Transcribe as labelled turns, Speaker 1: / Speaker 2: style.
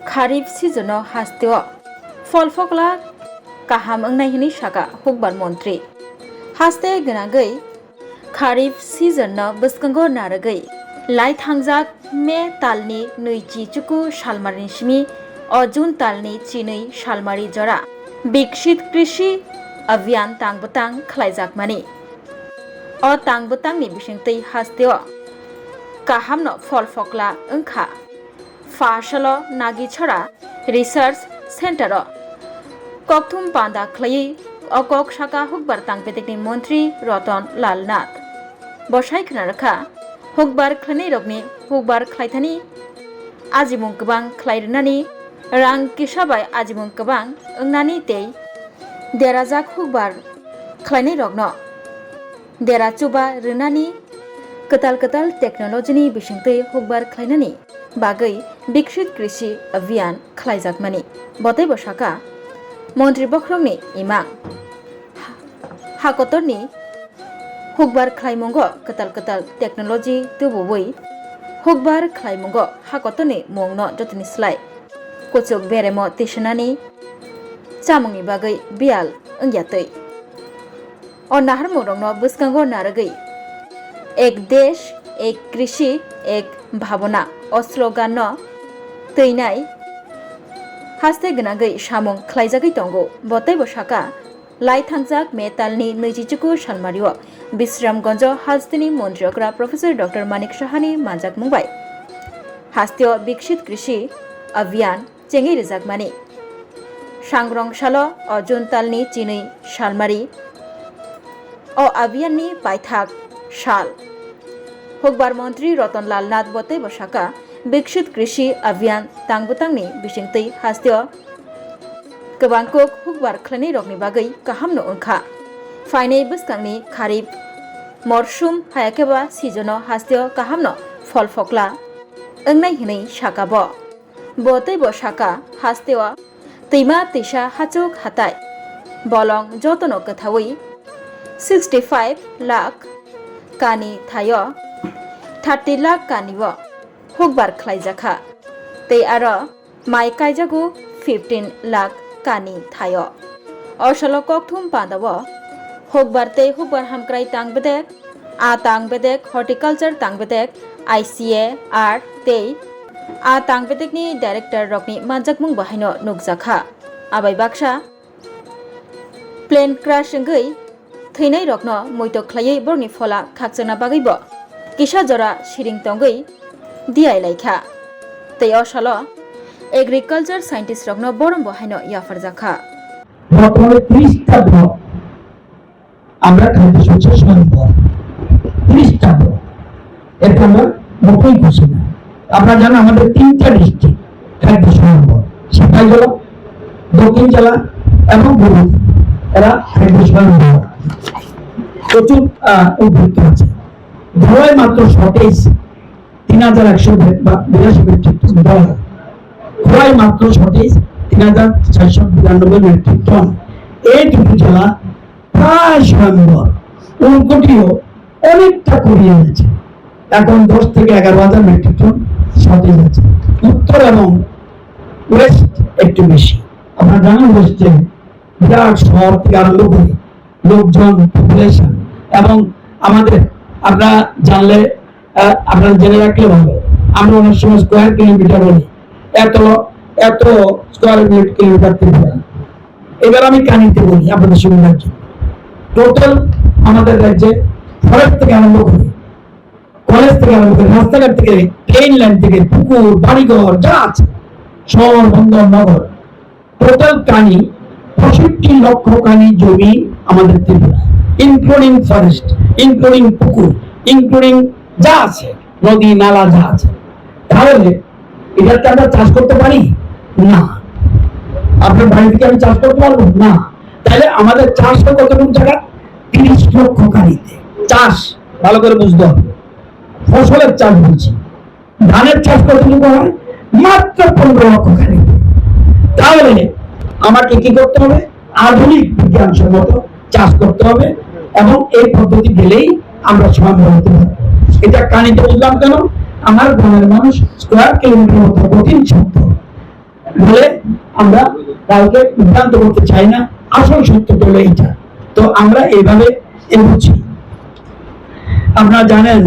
Speaker 1: Kharif season hasteo folfokla kaham angnai hini saka hukbar montri haste gnagai Kharif season no buskango naragai lai thangjak me talni neichi chuku salmarin shimi o jun talni chinei salmari jora bikshit krishi abhiyan tangbutang khlaijak mani o tangbutang ni bisingtei hasteo kaham no folfokla angkha Fashalo Nagi Chora Research Center Kokthum Panda Clay Okok Shaka Hukbar Tangpetekni Montri Roton Lal Nath Boshai Khanaraka Hukbar Khlani Rogni Hukbar Khlaithani Ajimung Kabang Khlairnani Rang Kishabai Ajimung Kabang Ungnani Tei Derazak Hukbar Khlani Rogno Derachuba Runani Katal Katal Technology ni Bishingtei Hukbar Khlainani Bagai Bikshit Krishi Abhiyan Khlaijak Mani Botai Boshaka Montri Bokrongni Imang Hakotorni Hukbar Khlaimungo Katal Technology Tububui Hukbar Khlaimungo Hakotorni Mongno Jotini Slai Kochuk Beremo Tishanani Chamungi Bagai Bial Ungyatei On Nahar Murongno Buskango Naragai Ek Desh Ek Krishi Ek Bhavana Slogan no Teinai Haste Gnagai Shamong Khlaijagai Tongo Botai Boshaka Lai Thangjak Metalni Neichichuku Shalmario Bisramgonjo Hastini Montriokra Professor Dr. Manik Shahani Manjak Mumbai Hastio Bikshit Krishi Abhiyan Chengi Rizak Mani Shangrong Shalo O Juntalni Chini Shalmari O Abhiyan ni Paithak Shal Hukbar Montri Roton Lal Nath Botai Boshaka Bikshit Krishi Abhiyan Tangbutangni Bishingtei Hasteo Kabangkok Hukbar Khlani Rogni Bagai Kaham no Unkha Fainai Buskangni Kharif Morshum Hayakeba Seasono Hasteo Kaham no Folfokla Ungnai Hinai Shakabo Botai Boshaka Hasteo Teima Tisha Hachok Hatai Bolong Jotono Kathawi 65 lakh Kani Thayo 30 lakh Kaniwo Hukbar Khlaijaka Tei aro Mai Kaijagu 15 lakh Kani Thayo Oshalo Kokthum Pandawo Hukbar Tei Hukbar Hamkrai Tangbedek A Tangbedek Horticulture Tangbedek ICA Art Tei A Tangbedek ni Director Rokni Manjakmung Bahaino Nukjakha Abai Baksha Plane Crash Ngai Theinai Rokno Moito Khlaiei Borni Fola Khakchana Bagaibo Kisha Jora Shiring Tongai Diai Laikha Tei Oshalo Agriculture Scientist Rokno Borom Bahaino Yafarjakha
Speaker 2: বর্তমানে 30টা block আমরা খাদ্য শস্য সম্পদ 30টা block এর আমরা মোটেই খুশি না আপনারা জানেন আমাদের 3টা ডিস্ট্রিক্ট খাদ্য সম্পদ সেটাই হলো দক্ষিণ জেলা এবং গুরুত্ব এরা খাদ্য সম্পদ প্রচুর উদ্বৃত্ত আছে ধরায় মাত্র শর্টেজ 3182 মেট্রিক টন ডলার খোয়াই মাত্র শর্টেজ 3492 মেট্রিক টন এই দুটি জেলা প্রায় সম্ভব উনকোটিও অনেকটা কমিয়ে গেছে এখন 10 থেকে 11,000 মেট্রিক টন শর্টেজ আছে উত্তর এবং ওয়েস্ট একটু বেশি আপনারা জানেন ওয়েস্টে বিরাট শহর থেকে আরম্ভ করে লোকজন পপুলেশন এবং আমাদের আপনারা জানলে আপনারা জেনে রাখলে ভালো আমরা অনেক সময় স্কোয়ার কিলোমিটার বলি এত স্কোয়ার কিলোমিটার ত্রিপুরা এবার আমি কানিতে বলি আপনাদের সুবিধার জন্য টোটাল আমাদের রাজ্যে ফরেস্ট থেকে আরম্ভ করে কলেজ থেকে আরম্ভ করে রাস্তাঘাট থেকে ট্রেন লাইন থেকে পুকুর বাড়িঘর যা আছে শহর বন্দর নগর টোটাল কানি 65 লক্ষ কানি জমি আমাদের ত্রিপুরা ইনক্লুডিং ফরেস্ট ইনক্লুডিং পুকুর ইনক্লুডিং যা আছে নদী নালা যা আছে তাহলে এটাতে আমরা চাষ করতে পারি না আপনার বাড়ি থেকে আমি চাষ করতে পারবো না তাহলে আমাদের চাষ হয় কতটুকু জায়গা 30 লক্ষ কানিতে চাষ ভালো করে বুঝতে হবে ফসলের চাষ বলছি ধানের চাষ কতটুকু হয় মাত্র 15 লক্ষ কানিতে তাহলে আমাকে কি করতে হবে আধুনিক বিজ্ঞানসম্মত চাষ করতে হবে এবং এই পদ্ধতি গেলেই আমরা স্বনির্ভর হতে পারবো এটা কানিতে বুঝলাম কেন আমার গ্রামের মানুষ স্কোয়ার কিলোমিটার মতো কঠিন শব্দ আমরা কাউকে বিভ্রান্ত করতে চাই না, আসল সত্যটা হলো এইটা। তো আমরা এইভাবে এগোচ্ছি। আপনারা জানেন